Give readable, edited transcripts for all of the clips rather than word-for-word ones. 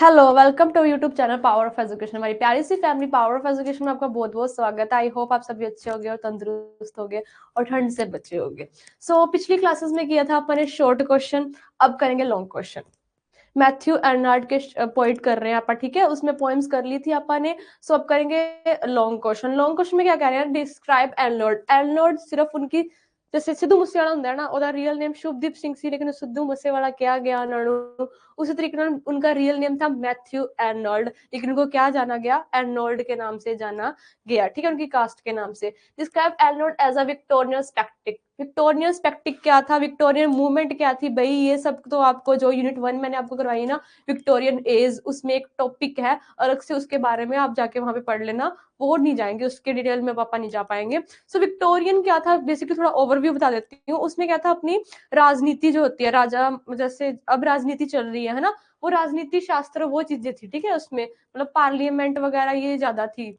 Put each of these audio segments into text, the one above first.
Hello, welcome to YouTube channel Power of Education. हमारी प्यारी सी फैमिली पावर ऑफ एजुकेशन में आपका बहुत बहुत स्वागत है। आई होप आप सभी अच्छे होंगे और तंदुरुस्त होंगे और ठंड से बचे होंगे। पिछली क्लासेस में किया था अपने शॉर्ट क्वेश्चन, अब करेंगे लॉन्ग क्वेश्चन। मैथ्यू अर्नाल्ड के पॉइंट कर रहे हैं आप, ठीक है, उसमें पोएम्स कर ली थी आपने। अब करेंगे लॉन्ग क्वेश्चन। लॉन्ग क्वेश्चन में क्या कह रहे हैं, डिस्क्राइब एर्नाल्ड। एर्नाल्ड सिर्फ उनकी, जैसे सिद्धू मूसेवाला होंदा है ना, ਉਹਦਾ रियल नेम शुभदीप सिंह सी, लेकिन सिद्धू मूसेवाला क्या गया उन्होंने, उसी तरीके से उनका रियल नेम था मैथ्यू एर्नाल्ड, लेकिन उनको क्या जाना गया, एर्नाल्ड के नाम से जाना गया, ठीक है, उनकी कास्ट के नाम से। Describe Arnold as a Victorian static. Victorian sceptic क्या था, विक्टोरियन मूवमेंट क्या थी भाई, ये सब तो आपको जो यूनिट 1 मैंने आपको करवाई ना, विक्टोरियन एज, उसमें एक टॉपिक है अलग से, उसके बारे में आप जाके वहां पे पढ़ लेना, वो नहीं जाएंगे उसके डिटेल में, पापा नहीं जा पाएंगे। विक्टोरियन क्या था, बेसिकली थोड़ा ओवरव्यू बता देती हूँ। उसमें क्या था, अपनी राजनीति जो होती है, राजा, जैसे अब राजनीति चल रही है ना, वो राजनीति शास्त्र वो चीजें थी, ठीक है, उसमें मतलब पार्लियामेंट वगैरह ये ज्यादा थी।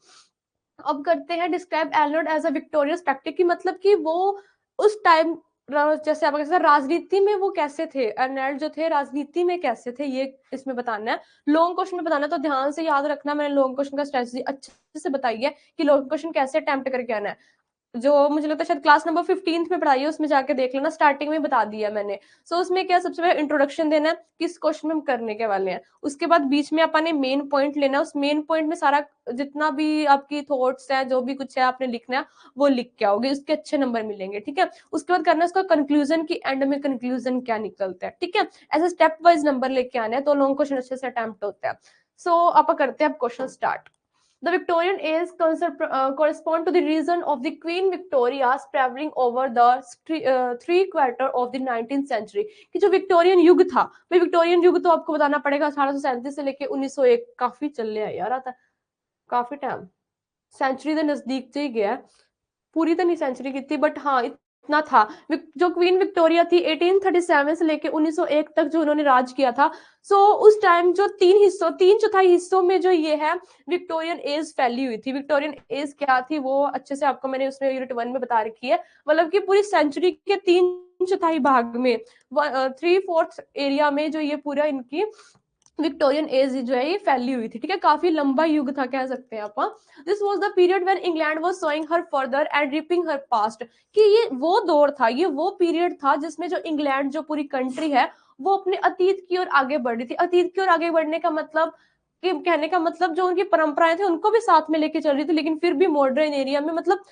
अब करते हैं describe Arnold as a victorious tactic की, मतलब कि वो उस टाइम, जैसे आप कैसे राजनीति में वो कैसे थे, एर्नाल्ड जो थे राजनीति में कैसे थे, ये इसमें बताना है। लॉन्ग क्वेश्चन में बताना, तो ध्यान से याद रखना, मैंने लॉन्ग क्वेश्चन का स्ट्रेटजी अच्छे से बताई है कि लॉन्ग क्वेश्चन कैसे अटेम्प्ट करके आना है। जो मुझे लगता है शायद क्लास नंबर 15 में पढ़ाई है, उसमें जाके देख लेना, स्टार्टिंग में बता दिया मैंने। उसमें क्या, सबसे पहले इंट्रोडक्शन देना है किस क्वेश्चन में हम करने के वाले हैं, उसके बाद बीच में अपन ने मेन पॉइंट लेना है, उस मेन पॉइंट में सारा जितना भी आपकी थॉट्स है, जो भी कुछ है आपने लिखना है, वो लिख के आओगे, उसके अच्छे नंबर मिलेंगे, ठीक है। उसके बाद करना है उसका कंक्लूजन, की एंड में कंक्लूजन क्या निकलता है, ठीक है। ऐसे स्टेप वाइज नंबर लेके आने हैं, तो लॉन्ग क्वेश्चन अच्छे से अटेम्प्ट होता है। आप करते हैं question start. The Victorian age correspond to the reign of the Queen Victoria traveling over the three quarter of the 19th century। कि जो विक्टोरियन युग था, भाई विक्टोरियन युग तो आपको बताना पड़ेगा 1837 से लेके 1901, काफी चल रहा है यार, आता काफी टाइम, सेंचुरी के नजदीक से ही गया, पूरी तो नहीं सेंचुरी की थी, बट हाँ इतना था। जो क्वीन विक्टोरिया थी 1837 से लेके 1901 तक जो उन्होंने राज किया था। उस टाइम जो तीन चौथाई हिस्सों में जो ये है विक्टोरियन एज फैली हुई थी। विक्टोरियन एज क्या थी वो अच्छे से आपको मैंने उसमें यूनिट 1 में बता रखी है, मतलब कि पूरी सेंचुरी के 3 चौथाई भाग में, 3/4 एरिया में जो ये पूरा इनकी विक्टोरियन एज जो है ये फैली हुई थी, ठीक है, काफी लंबा युग था कह सकते हैं आप। This was the period when England was sowing her further and reaping her past. कि ये वो दौर था, ये वो पीरियड था जिसमें जो इंग्लैंड जो पूरी कंट्री है वो अपने अतीत की ओर आगे बढ़ रही थी। अतीत की ओर आगे बढ़ने का मतलब, कि कहने का मतलब जो उनकी परंपराएं थी उनको भी साथ में लेके चल रही थी, लेकिन फिर भी मॉडर्न एरिया में, मतलब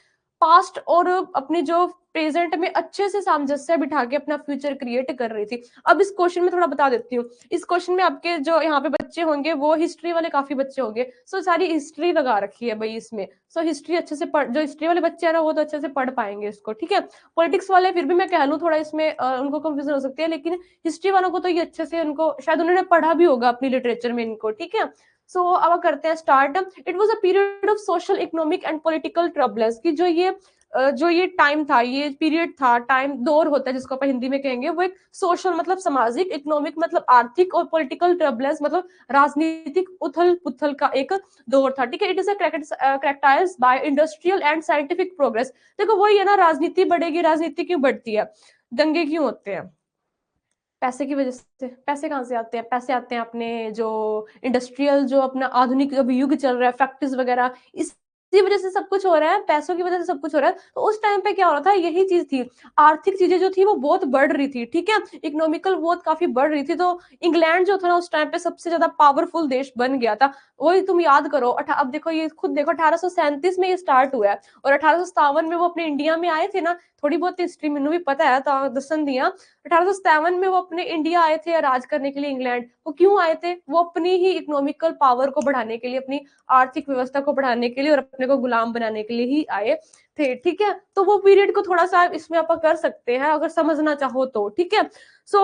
पास्ट और अपने जो प्रेजेंट में अच्छे से सामंजस्य बिठा के अपना फ्यूचर क्रिएट कर रही थी। अब इस क्वेश्चन में थोड़ा बता देती हूँ। इस क्वेश्चन में आपके जो यहाँ पे बच्चे होंगे वो हिस्ट्री वाले काफी बच्चे होंगे, सारी हिस्ट्री लगा रखी है भाई इसमें। हिस्ट्री अच्छे से पढ़, जो हिस्ट्री वाले बच्चे हैं ना वो तो अच्छे से पढ़ पाएंगे इसको, ठीक है। पॉलिटिक्स वाले फिर भी मैं कह लूँ थोड़ा इसमें उनको कंफ्यूजन हो सकती है, लेकिन हिस्ट्री वालों को तो ये अच्छे से, उनको शायद उन्होंने पढ़ा भी होगा अपनी लिटरेचर में इनको, ठीक है। अब करते हैं start. It was a period of social, economic and political troubles. की जो ये टाइम था, ये पीरियड था, टाइम दौर होता है जिसको अपन हिंदी में कहेंगे, वो एक सोशल मतलब सामाजिक, इकोनॉमिक मतलब आर्थिक, और पॉलिटिकल ट्रबलेंस मतलब राजनीतिक उथल पुथल का एक दौर था, ठीक है। It is characterised by industrial and scientific progress. देखो वही है ना, राजनीति बढ़ेगी, राजनीति क्यों बढ़ती है, दंगे क्यों होते हैं, पैसे की वजह से। पैसे कहाँ से आते हैं, पैसे आते हैं अपने जो इंडस्ट्रियल, जो अपना आधुनिक अभी युग चल रहा है, फैक्ट्रीज वगैरह, इसी वजह से सब कुछ हो रहा है, पैसों की वजह से सब कुछ हो रहा है। तो उस टाइम पे क्या हो रहा था, यही चीज थी, आर्थिक चीजें जो थी वो बहुत बढ़ रही थी, ठीक है, इकोनॉमिकल बहुत काफी बढ़ रही थी। तो इंग्लैंड जो था ना उस टाइम पे सबसे ज्यादा पावरफुल देश बन गया था। वही तुम याद करो, अब देखो ये खुद देखो 1837 में ये स्टार्ट हुआ है, और 1857 में वो अपने इंडिया में आए थे ना। थोड़ी बहुत हिस्ट्री मैंने भी पता है, तो दसन दिया। 1857 में वो अपने इंडिया आए थे राज करने के लिए इंग्लैंड। वो क्यों आए थे, वो अपनी ही इकोनॉमिकल पावर को बढ़ाने के लिए, अपनी आर्थिक व्यवस्था को बढ़ाने के लिए और अपने को गुलाम बनाने के लिए ही आए थे, ठीक है। तो वो पीरियड को थोड़ा सा इसमें आप कर सकते हैं अगर समझना चाहो तो, ठीक है।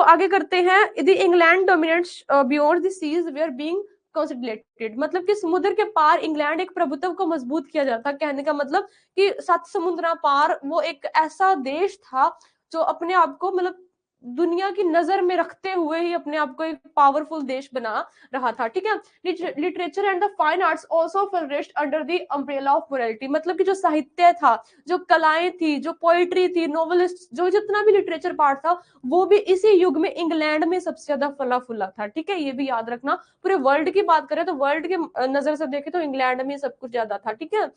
आगे करते हैं। The England dominates beyond the seas were being consolidated. मतलब कि समुद्र के पार इंग्लैंड एक प्रभुत्व को मजबूत किया जाता, कहने का मतलब कि 7 समुद्र पार वो एक ऐसा देश था जो अपने आप को, मतलब दुनिया की नजर में रखते हुए ही अपने आप को एक पावरफुल देश बना रहा था, ठीक है। Literature and the fine arts also flourished under the umbrella of morality, मतलब कि जो साहित्य था, जो कलाएं थी, जो पोइट्री थी, नॉवेलिस्ट, जो जितना भी लिटरेचर पार्ट था, वो भी इसी युग में इंग्लैंड में सबसे ज्यादा फला फूला था, ठीक है। ये भी याद रखना, पूरे वर्ल्ड की बात करें तो वर्ल्ड के नजर से देखें तो इंग्लैंड में सब कुछ ज्यादा था, ठीक है।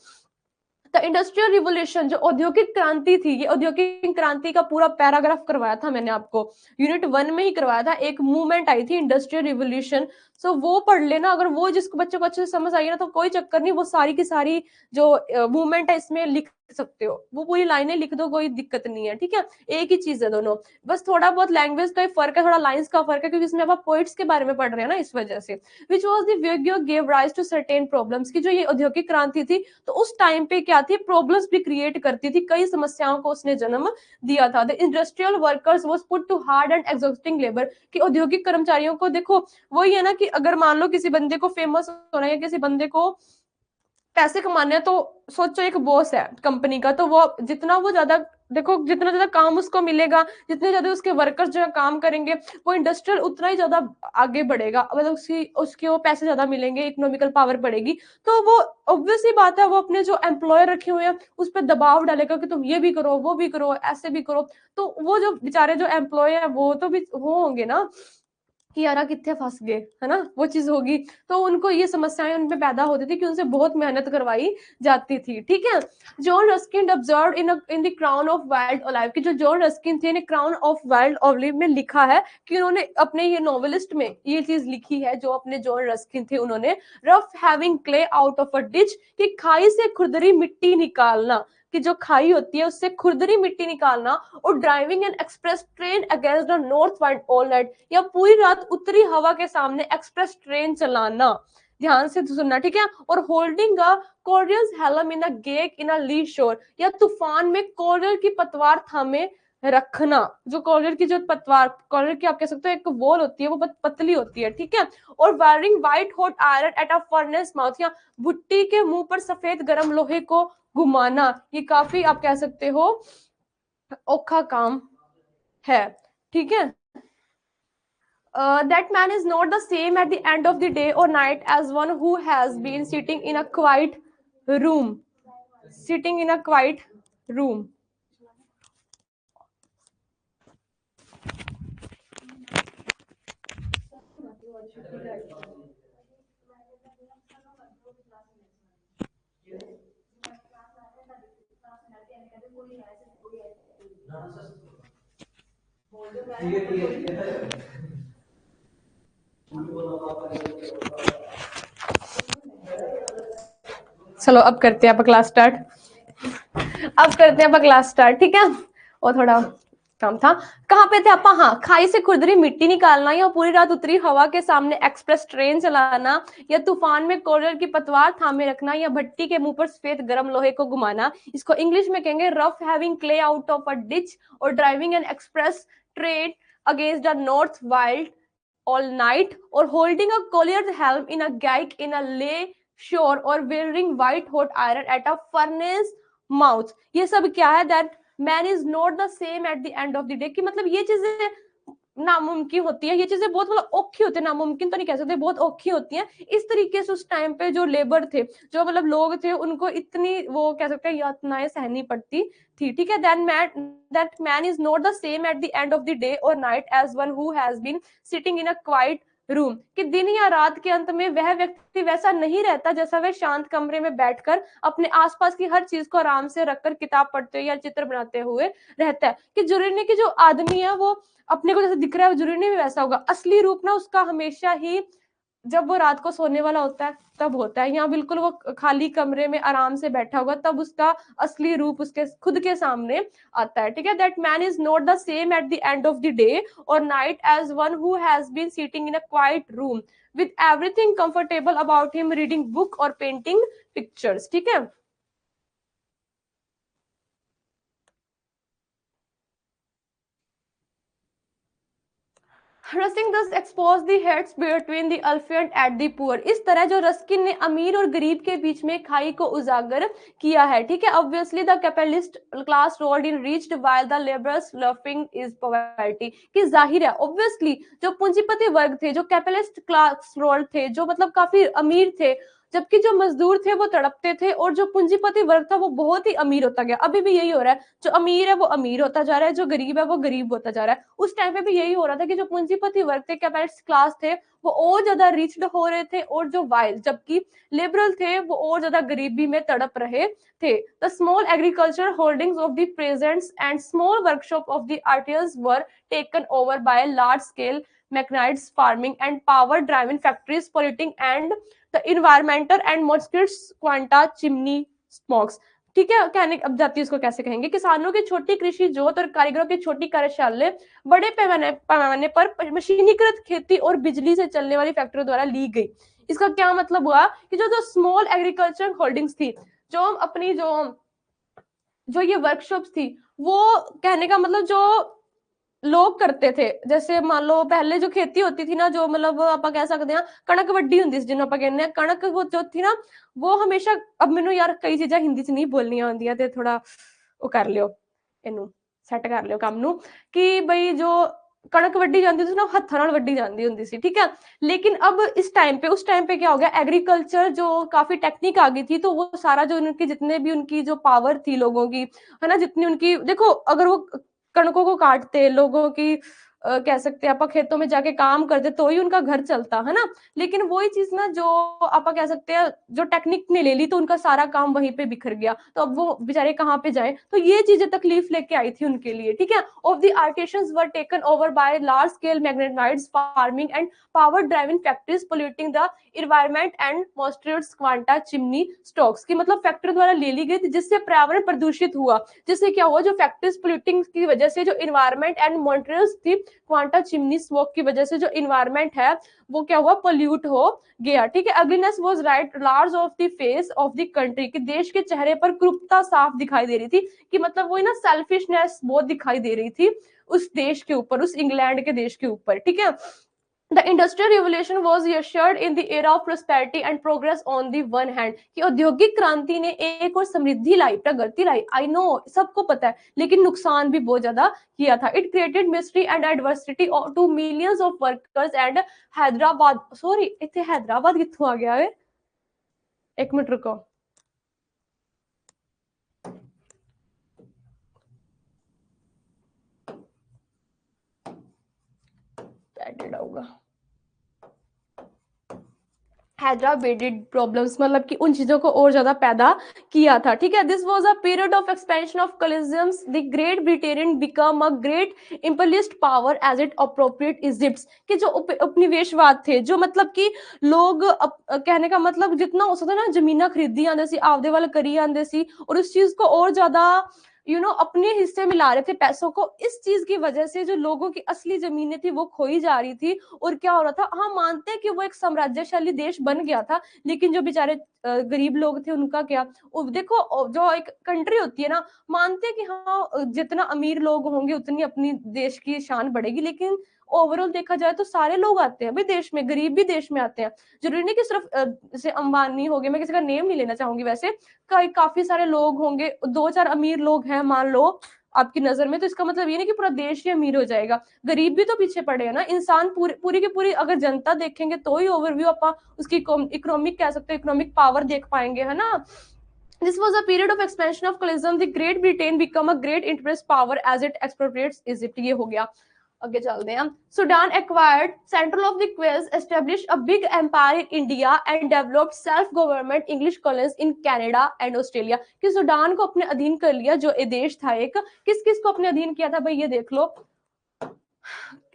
द इंडस्ट्रियल रिवोल्यूशन, जो औद्योगिक क्रांति थी, ये औद्योगिक क्रांति का पूरा पैराग्राफ करवाया था मैंने आपको, यूनिट 1 में ही करवाया था। एक मूवमेंट आई थी इंडस्ट्रियल रिवोल्यूशन, सो वो पढ़ लेना, अगर वो जिसको बच्चों को अच्छे से समझ आई ना तो कोई चक्कर नहीं, वो सारी की सारी जो मूवमेंट है इसमें लिख सकते हो, वो पूरी लाइनें लिख दो, कोई दिक्कत नहीं है, ठीक है। एक ही चीज है दोनों, बस थोड़ा बहुत लैंग्वेज का फर्क है, थोड़ा लाइंस का फर्क है, क्योंकि इसमें आप पोइट्स के बारे में पढ़ रहे हैं ना, इस वजह से। Which was the give rise to certain problems, की जो ये औद्योगिक क्रांति थी, तो उस टाइम पे क्या थी, प्रॉब्लम्स भी क्रिएट करती थी, कई समस्याओं को उसने जन्म दिया था। The industrial workers was put to hard and exhausting labour, कि औद्योगिक कर्मचारियों को देखो, वही है ना कि अगर मान लो किसी बंदे को फेमस होना है, किसी बंदे को पैसे कमाने हैं, तो सोचो एक बॉस है कंपनी का, तो वो जितना वो ज्यादा, देखो जितना ज्यादा काम उसको मिलेगा, जितने ज्यादा उसके वर्कर्स जो है काम करेंगे, वो इंडस्ट्रियल उतना ही ज्यादा आगे बढ़ेगा, मतलब उसकी उसके वो पैसे ज्यादा मिलेंगे, इकोनॉमिकल पावर बढ़ेगी, तो वो ऑब्वियस ही बात है, वो अपने जो एम्प्लॉयर रखे हुए हैं उस पर दबाव डालेगा कि तुम ये भी करो, वो भी करो, ऐसे भी करो, तो वो जो बेचारे जो एम्प्लॉय है वो तो भी वो होंगे ना कि यार कितने फंस गए, है ना, वो चीज होगी। तो उनको ये समस्याएं उनपे पैदा होती थी कि उनसे बहुत मेहनत करवाई जाती थी, ठीक है। John Ruskin observe in the crown of wild olive, की जो जॉन रस्किन थे ने क्राउन ऑफ वाइल्ड ओलिव में लिखा है कि उन्होंने अपने ये नॉवेलिस्ट में ये चीज लिखी है, जो अपने जॉन रस्किन थे उन्होंने, rough having clay out of a ditch, कि खाई से खुरदरी मिट्टी निकालना, कि जो खाई होती है उससे खुरदरी मिट्टी निकालना, और driving an express train against the north wind all night, या पूरी रात उत्तरी हवा के सामने एक्सप्रेस ट्रेन चलाना, ध्यान से सुनना, ठीक है। और होल्डिंग अ कोरियस हेलम इन अ गेक इन अ ली शोर, या तूफान में कोरियल की पतवार थामे रखना, जो कॉलर की जो पतवार, कॉलर की आप कह सकते हो एक वॉल होती है, वो बहुत पतली होती है, ठीक है। और wiring white hot iron at a furnace mouth, या भुट्टी के मुंह पर सफेद गर्म लोहे को घुमाना, ये काफी आप कह सकते हो औखा काम है, ठीक है। That man is not the same at the end of the day or night as one who has been sitting in a quiet room, sitting in a quiet room. चलो अब करते हैं आप क्लास स्टार्ट, अब करते हैं आप class start, ठीक है। और थोड़ा काम था, कहाँ पे थे आप, हाँ, खाई से खुरदरी मिट्टी निकालना, या पूरी रात उतरी हवा के सामने एक्सप्रेस ट्रेन चलाना, या तूफान में कोरियल की पतवार थामे रखना, या भट्टी के मुंह पर सफेद गर्म लोहे को घुमाना, इसको इंग्लिश में कहेंगे rough having clay out of a ditch, और driving an express train against the north wild all night, or holding a collier's helm in a gike in a lay shore, or wearing white hot iron at a furnace mouth। ये सब क्या है, that man is not the same at the end of the day, कि मतलब ये चीजें नामुमकिन होती है, ये चीजें बहुत मतलब औखी होती है, नामुमकिन तो नहीं कह सकते, बहुत औखी होती है। इस तरीके से उस टाइम पे जो लेबर थे, जो मतलब लोग थे, उनको इतनी वो कह सकते हैं यातनाएं सहनी पड़ती थी, ठीक है। that man is not the same at the end of the day or night as one who has been sitting in a quiet room, कि दिन या रात के अंत में वह व्यक्ति वैसा नहीं रहता जैसा वह शांत कमरे में बैठकर अपने आसपास की हर चीज को आराम से रखकर किताब पढ़ते हुए या चित्र बनाते हुए रहता है। कि जरूरी नहीं कि जो आदमी है वो अपने को जैसे दिख रहा है, जरूरी नहीं वैसा होगा, असली रूप ना उसका हमेशा ही जब वो रात को सोने वाला होता है तब होता है, यहाँ बिल्कुल वो खाली कमरे में आराम से बैठा होगा तब उसका असली रूप उसके खुद के सामने आता है, ठीक है। That man is not the same at the end of the day और night as one who has been sitting in a quite room with everything comfortable about him reading book और पेंटिंग पिक्चर्स, ठीक है। Ruskin thus exposed the heads between the elephant and the poor। इस तरह जो Ruskin ने अमीर और गरीब के बीच में खाई को उजागर किया है, ठीक है। Obviously the capitalist class rolled in reached while the laborers laughing is poverty। कि जाहिर है ऑब्वियसली जो पूंजीपति वर्ग थे, जो कैपिटलिस्ट क्लास रोल्ड थे, जो मतलब काफी अमीर थे, जबकि जो मजदूर थे वो तड़पते थे, और जो पूंजीपति वर्ग था वो बहुत ही अमीर होता गया। अभी भी यही हो रहा है, जो अमीर है वो अमीर होता जा रहा है, जो गरीब है वो गरीब होता जा रहा है। उस टाइम पे भी यही हो रहा था कि जो पूंजीपति वर्ग थे, कैपिटलिस्ट क्लास थे, वो और ज्यादा रिच्ड हो रहे थे, और जो वाइल जबकि लिबरल थे वो और ज्यादा गरीबी में तड़प रहे थे। The small agriculture holdings of the presents and small workshop of the artisans were taken over by large scale mechanized farming and power driven factories polluting and the environmental and mosquitoes quanta chimney smokes। ठीक है, कहने अब जाती है उसको कैसे कहेंगे, किसानों की छोटी कृषि जोत और कारीगरों की छोटी कार्यशालाएं बड़े पैमाने पर मशीनीकृत खेती और बिजली से चलने वाली फैक्ट्रियों द्वारा ली गई। इसका क्या मतलब हुआ कि जो स्मॉल एग्रीकल्चर होल्डिंग्स थी, जो अपनी जो ये वर्कशॉप्स थी, वो कहने का मतलब जो लोग करते थे, जैसे मान लो पहले जो खेती होती थी ना, जो मतलब आप कह सकते हैं कणक वड्डी होंदी सी, जिन्हों आप कहने हैं कणक, वो जो थी ना वो हमेशा, अब मैनू यार कई चीजें हिंदी च नहीं बोलनियां आउंदियां ते थोड़ा वो कर लियो, इनू सैट कर लियो काम नू, कि भाई जो कणक वड्डी जाती थी ना हत्थां नाल वड्डी जाती होंदी सी, ठीक है। लेकिन अब इस टाइम पे, उस टाइम पे क्या हो गया, एग्रीकल्चर जो काफी टेक्निक आ गई थी, तो वो सारा जो उनकी जितने भी उनकी जो पावर थी लोगों की, है ना, जितनी उनकी, देखो अगर वो कणकों को काटते, लोगों की कह सकते हैं आप खेतों में जाके काम करते, तो ही उनका घर चलता है ना। लेकिन वही चीज ना जो आप कह सकते हैं जो टेक्निक ने ले ली, तो उनका सारा काम वहीं पे बिखर गया, तो अब वो बेचारे कहाँ पे जाए, तो ये चीजें तकलीफ लेके आई थी उनके लिए, ठीक है। Of the artisans were taken over by large scale magnetised farming and power driving factories polluting the environment and moistures quanta chimney stocks. की मतलब फैक्ट्री द्वारा ले ली गई थी, जिससे पर्यावरण प्रदूषित हुआ, जिससे क्या हुआ, जो फैक्ट्रीज पोल्यूटिंग की वजह से जो इन्वायरमेंट एंड मॉइस्चर्स थी क्वांटा चिमनी स्मोक की वजह से जो इन्वायरमेंट है वो क्या हुआ, पोल्यूट हो गया, ठीक है। Ugliness was right large of the face of the country, कि देश के चेहरे पर क्रूरता साफ दिखाई दे रही थी, कि मतलब वही ना सेल्फिशनेस बहुत दिखाई दे रही थी उस देश के ऊपर, उस इंग्लैंड के देश के ऊपर, ठीक है। The industrial revolution was ushered in the era of prosperity and progress on the one hand। कि औद्योगिक क्रांति ने एक और समृद्धि लाई, प्रगति लाई, आई नो सबको पता है, लेकिन नुकसान भी बहुत ज्यादा किया था। It created mystery and adversity to millions of workers and Hyderabad, sorry इतने हैदराबाद कितों आ गया है, एक मिनट रुको, एडिट होगा, हैदराबाद प्रॉब्लम्स, मतलब कि उन चीजों को और ज्यादा पैदा किया था, ठीक है। This was a period of expansion of colonials, the Great Britain become a great imperialist power as it appropriate Egypt. कि जो उपनिवेशवाद थे, जो मतलब कि लोग कहने का मतलब जितना हो सकता ना जमीना खरीदी आंदे सी, आपदे वाल करी आंदे सी, और उस चीज को और ज्यादा अपने हिस्से में ला रहे थे पैसों को। इस चीज की वजह से जो लोगों की असली जमीनें थी वो खोई जा रही थी, और क्या हो रहा था, हाँ मानते हैं कि वो एक साम्राज्यशाली देश बन गया था, लेकिन जो बेचारे गरीब लोग थे उनका क्या। देखो जो एक कंट्री होती है ना, मानते हैं कि हाँ जितना अमीर लोग होंगे उतनी अपनी देश की शान बढ़ेगी, लेकिन ओवरऑल देखा जाए तो सारे लोग आते हैं भाई देश में, गरीब भी देश में आते हैं। जरूरी नहीं कि सिर्फ जैसे अंबानी हो गए, मैं किसी का नेम नहीं लेना चाहूंगी, वैसे काफी सारे लोग होंगे, दो चार अमीर लोग हैं मान लो आपकी नजर में, तो इसका मतलब ये नहीं कि पूरा देश ही अमीर हो जाएगा, गरीब भी तो पीछे पड़े हैं ना। इंसान पूरी की पूरी अगर जनता देखेंगे तो ही ओवरव्यू आप उसकी इकोनॉमिक कह सकते हैं, इकोनॉमिक पावर देख पाएंगे, है ना। This was a period of expansion of colonialism. The Great Britain become a great imperialist power as it expropriates Egypt। ये हो गया, आगे चलते हैं। Sudan acquired central of the Quez, established a big empire in India and developed self-government English colonies in Canada and Australia। कि Sudan को अपने अधीन कर लिया, जो ये देश था एक, किस किस को अपने अधीन किया था भाई, ये देख लो,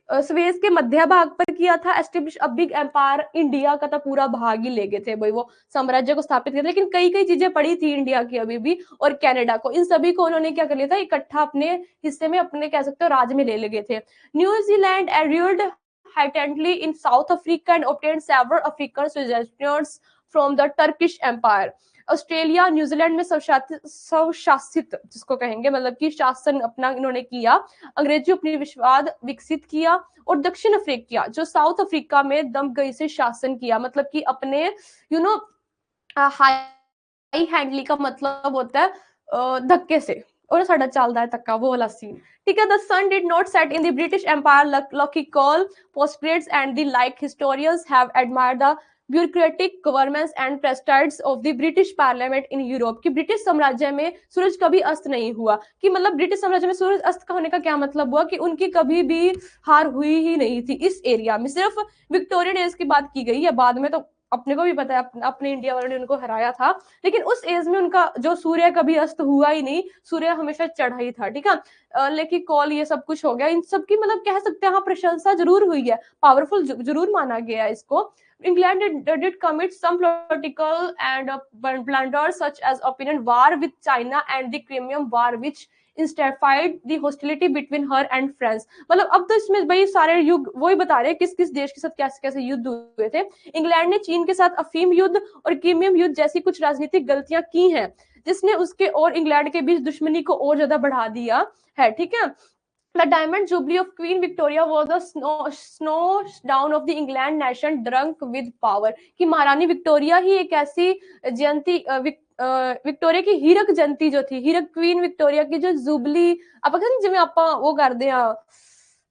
स्वेज के मध्य भाग पर किया था, establish a big empire, India का तो पूरा भाग ही ले गए थे भाई, वो साम्राज्य को स्थापित किया था, लेकिन कई कई चीजें पड़ी थी इंडिया की अभी भी, और कनाडा को, इन सभी को उन्होंने क्या कर लिया था, इकट्ठा अपने हिस्से में, अपने कह सकते हो राज में ले गए थे। न्यूजीलैंड रूल्ड हाइटेंटली in South Africa and obtained several African suggestions from the Turkish Empire। Australia, New Zealand में स्वशासित जिसको कहेंगे, मतलब कि शासन अपना इन्होंने किया, अंग्रेजी उपनिवेशवाद विकसित किया, और दक्षिण अफ्रीका जो साउथ अफ्रीका में दमगई से शासन किया, मतलब कि अपने हाई हैंडली का मतलब होता है धक्के से, और साडा चलदा है धक्का, वो वाला सीन। ठीक है, the sun did not set in the British Empire, lucky call postgrads and the like historians have admired the bureaucratic governance and prestige of the British parliament in Europe. कि ब्रिटिश साम्राज्य में सूरज कभी अस्त नहीं हुआ। कि मतलब ब्रिटिश साम्राज्य में सूरज अस्त का होने का क्या मतलब हुआ कि उनकी कभी भी हार हुई ही नहीं थी इस एरिया में। सिर्फ विक्टोरियन एज की बात की गई है, बाद में तो अपने को भी पता है अपने इंडिया वालों ने उनको हराया था, लेकिन उस एज में उनका जो सूर्य कभी अस्त हुआ ही नहीं, सूर्य हमेशा चढ़ा ही था। ठीक है, लेकिन कॉल ये सब कुछ हो गया, इन सब की मतलब कह सकते हैं हाँ प्रशंसा जरूर हुई है, पावरफुल जरूर माना गया है इसको। England did commit some political and blunders such as opinion war with China and the Crimean War, which intensified the hostility between her and France। मतलब अब तो इसमें भाई सारे युग वही बता रहे हैं किस किस देश के साथ कैसे कैसे युद्ध हुए थे। इंग्लैंड ने चीन के साथ अफीम युद्ध और क्रीमियम युद्ध जैसी कुछ राजनीतिक गलतियां की हैं, जिसने उसके और इंग्लैंड के बीच दुश्मनी को और ज्यादा बढ़ा दिया है। ठीक है, The Diamond Jubilee of Queen Victoria was the snow down of the England nation drunk with power। कि महारानी विक्टोरिया ही एक ऐसी जयंती, विक्टोरिया की हीरक जयंती जो थी, हीरक क्वीन विक्टोरिया की जो जुबली आप जिम्मे आप वो करते हैं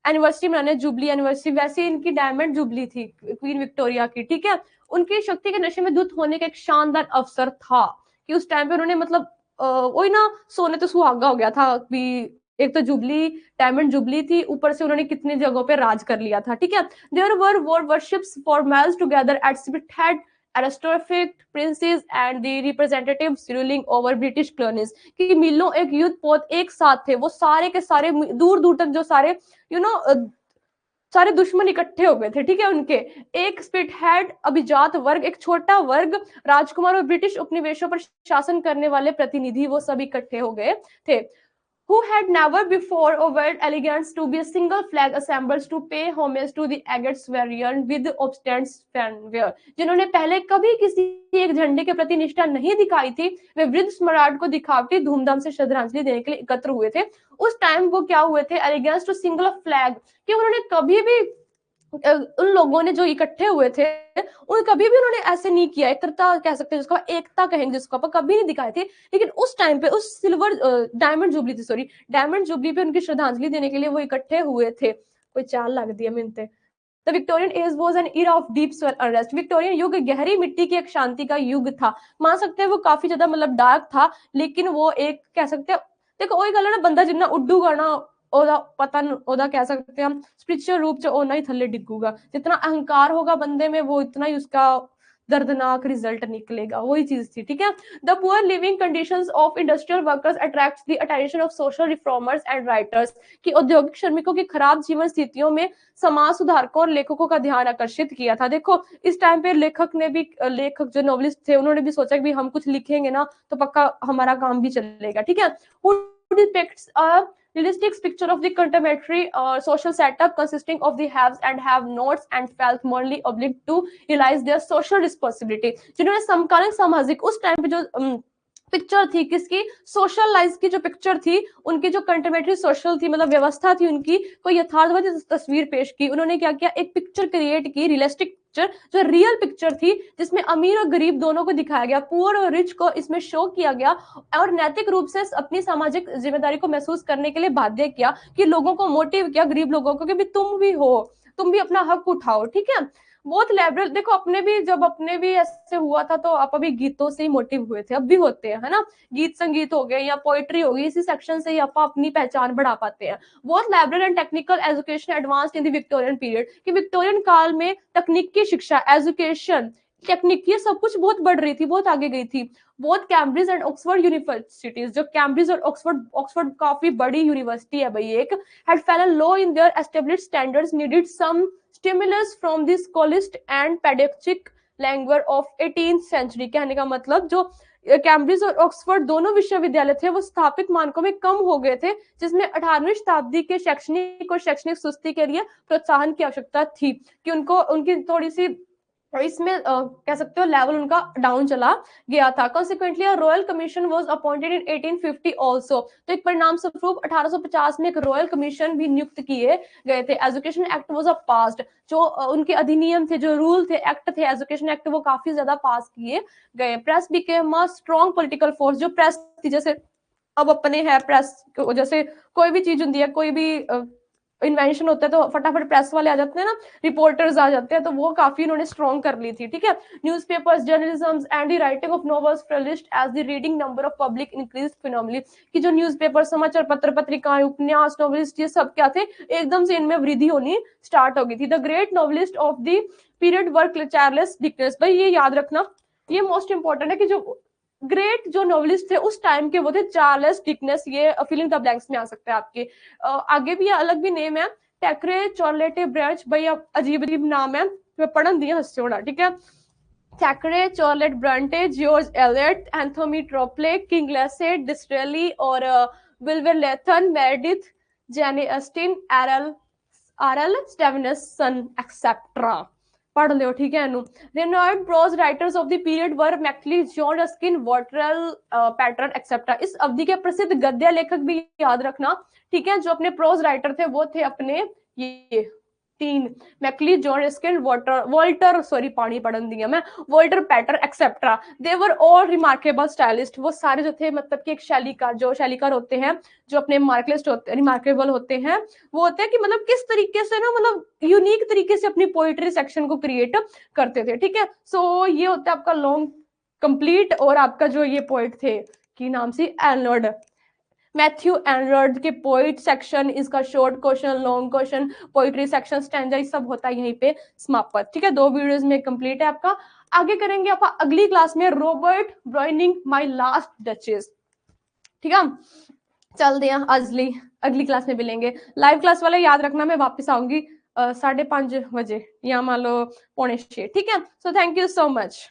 एनिवर्सरी मनाने, जुबली एनिवर्सरी, वैसे इनकी डायमंड जुबली थी क्वीन विक्टोरिया की। ठीक है, उनकी शक्ति के नशे में धुत होने का एक शानदार अवसर था कि उस टाइम पे उन्होंने मतलब वही ना, सोने तो सुहागा हो गया था कि एक तो जुबली डायमंड जुबली थी, ऊपर से उन्होंने कितनी जगहों पे राज कर लिया था। ठीक है, there were warships for miles together at Spithead aristocratic princes and the representatives ruling over British colonies। कि मीलों एक युद्ध पोत एक साथ थे, वो सारे के सारे दूर दूर तक जो सारे सारे दुश्मन इकट्ठे हो गए थे। ठीक है, उनके एक स्पिट हेड अभिजात वर्ग, एक छोटा वर्ग, राजकुमार और ब्रिटिश उपनिवेशों पर शासन करने वाले प्रतिनिधि, वो सब इकट्ठे हो गए थे। Who had never before obeyed elegance to be a single flag assembles to pay homage to the agates variant with obstinate fanfare। जिन्होंने पहले कभी किसी एक झंडे के प्रति निष्ठा नहीं दिखाई थी, वे वृद्ध सम्राट को दिखावटी धूमधाम से श्रद्धांजलि देने के लिए एकत्र हुए थे। उस टाइम वो क्या हुए थे, एलिगेंस टू सिंगल फ्लैग, कि उन्होंने कभी भी उन लोगों ने जो इकट्ठे हुए थे उन कभी भी उन्होंने ऐसे नहीं किया, एकता कह सकते हैं जिसको एकता कहेंगे, जिसको आप कभी नहीं दिखाए थे। लेकिन उस टाइम पे उस सिल्वर डायमंड जुबली थी, सॉरी डायमंड जुबली पे उनकी श्रद्धांजलि देने के लिए वो इकट्ठे हुए थे। कोई चाल लग दी है मिनते। The Victorian age was an era of deep unrest. Victorian युग गहरी मिट्टी की एक शांति का युग था। मान सकते हैं वो काफी ज्यादा मतलब डार्क था, लेकिन वो एक कह सकते हैं, देखो वही गल है ना, बंदा जिन्ना उड्डूगा ना ओदा पतन, ओदा कह सकते हैं हम स्पिरिचुअल रूप से ओना ही थल्ले डिगूगा। जितना अहंकार होगा बंदे में वो इतना ही उसका दर्दनाक रिजल्ट निकलेगा, वही चीज थी। ठीक है, the poor leaving conditions of industrial workers attracts the attention of social reformers and writers. कि औद्योगिक श्रमिकों की खराब जीवन स्थितियों में समाज सुधारकों और लेखकों का ध्यान आकर्षित किया था। देखो इस टाइम पे लेखक जो नॉवलिस्ट थे उन्होंने भी सोचा कि हम कुछ लिखेंगे ना तो पक्का हमारा काम भी चलेगा। ठीक है, who depicts a realistic picture of the contemporary social setup consisting of the haves and have-nots and felt morally obliged to realize their social responsibility। जिन्होंने समकालीन सामाजिक उस टाइम पे जो पिक्चर थी किसकी, सोशल लाइफ की जो पिक्चर थी, उनकी जो कंटेम्परेरी सोशल थी मतलब व्यवस्था थी उनकी, कोई यथार्थवादी तस्वीर पेश की। उन्होंने क्या किया, एक पिक्चर क्रिएट की, रियलिस्टिक पिक्चर जो रियल पिक्चर थी, जिसमें अमीर और गरीब दोनों को दिखाया गया, पुअर और रिच को इसमें शो किया गया, और नैतिक रूप से अपनी सामाजिक जिम्मेदारी को महसूस करने के लिए बाध्य किया, कि लोगों को मोटिव किया, गरीब लोगों को, कि भी तुम भी हो, तुम भी अपना हक उठाओ। ठीक है, बहुत लेबरल। देखो अपने भी जब अपने भी ऐसे हुआ था तो आप अभी गीतों से ही मोटिव हुए थे, अब भी होते हैं, है ना, गीत संगीत हो गए या पोइट्री हो गई, इसी सेक्शन से ही आप अपनी पहचान बढ़ा पाते हैं। बहुत liberal and technical education advanced in the Victorian period. कि विक्टोरियन काल में तकनीकी शिक्षा, एजुकेशन, टेक्निक, ये सब कुछ बहुत बढ़ रही थी, बहुत आगे गई थी। बहुत कैम्ब्रिज एंड ऑक्सफोर्ड यूनिवर्सिटीज, जो कैम्ब्रिज और ऑक्सफोर्ड काफी बड़ी यूनिवर्सिटी है भाई एक, had fallen low in their established standards, needed some stimulus from the scholist and pedagogic languor of 18th century। कहने का मतलब जो कैम्ब्रिज और ऑक्सफोर्ड दोनों विश्वविद्यालय थे वो स्थापित मानकों में कम हो गए थे, जिसमें 18वीं शताब्दी के शैक्षणिक सुस्ती के लिए प्रोत्साहन की आवश्यकता थी, कि उनको उनकी थोड़ी सी और इसमें कह सकते हो लेवल उनका डाउन चला गया था। Consequently royal commission was appointed in 1850 also. तो एक परिणाम स्वरूप 1850 में एक रॉयल कमीशन भी नियुक्त किए गए थे। Education act was a passed, जो उनके अधिनियम थे, जो रूल थे, एक्ट थे, एजुकेशन एक्ट, वो काफी ज्यादा पास किए गए। Press became a strong political force. जो प्रेस थी, जैसे अब अपने है प्रेस, जैसे कोई भी चीज होती है, कोई भी इन्वेंशन होता है तो फटाफट प्रेस वाले आ जाते हैं ना, रिपोर्टर्स आ जाते हैं, तो वो काफी उन्होंने स्ट्रॉन्ग कर ली थी। ठीक है, newspapers, journalism and the writing of novels flourished as the reading number of public increased phenomenally. कि जो न्यूज़पेपर, समाचार पत्र, पत्रिकाएं, उपन्यास, नॉवेलिस्ट, ये सब क्या थे, एकदम से इनमें वृद्धि होनी स्टार्ट हो गई थी। The great novelist of the period work Charles Dickens. भाई ये याद रखना, ये मोस्ट इंपॉर्टेंट है कि जो ग्रेट जो नॉवेलिस्ट थे उस टाइम के वो थे चार्ल्स डिकेंस। ये फिलिंग द ब्लैंक्स में आ सकते हैं आपके। आगे भी अलग भी नेम है, टैक्रे चॉर्लेटे ब्रांच। भाई अजीब अजीब नाम है, मैं पढ़न दिया हंस छोड़ा। ठीक है, Thackeray, Charlotte Bronte, George Eliot, Anthony Trollope, किंग लेसेट, डिस्रेली और विल्बर लेथन, Meredith, Jane Austen, RL Stevenson etcetera. पढ़ लो, ठीक है। रेनॉल्ड prose writers of the period were Macaulay, John Ruskin, Walter pattern etcetera. इस अवधि के प्रसिद्ध गद्य लेखक भी याद रखना, ठीक है, जो अपने प्रोज राइटर थे वो थे अपने ये 3, Macaulay, John Ruskin, Walter sorry पानी पढ़न दिया मैं, Walter Pater etcetera. They were all remarkable stylist. वो सारे जो थे, मतलब कि एक शैलीकार, जो शैलीकार होते हैं, जो अपने मार्कलिस्ट होते, रिमार्केबल होते हैं, वो होते हैं कि मतलब किस तरीके से ना, मतलब यूनिक तरीके से अपनी पोइट्री सेक्शन को क्रिएट करते थे। ठीक है, सो ये होता है आपका लॉन्ग कंप्लीट। और आपका जो ये पोइट थे की नाम से एर्नल्ड, मैथ्यू एर्नल्ड के पोइट सेक्शन, इसका short question, long question, poetry section, stanza, सब होता है यहीं पे समाप्त। ठीक है, 2 वीडियोस में कंप्लीट है आपका। आगे करेंगे आप अगली क्लास में Robert browning, my last duchess. ठीक है, चल दिया अजली, अगली क्लास में मिलेंगे। लाइव क्लास वाले याद रखना, मैं वापस आऊंगी 5:30 बजे या मान लो 5:45। ठीक है, so thank you so much.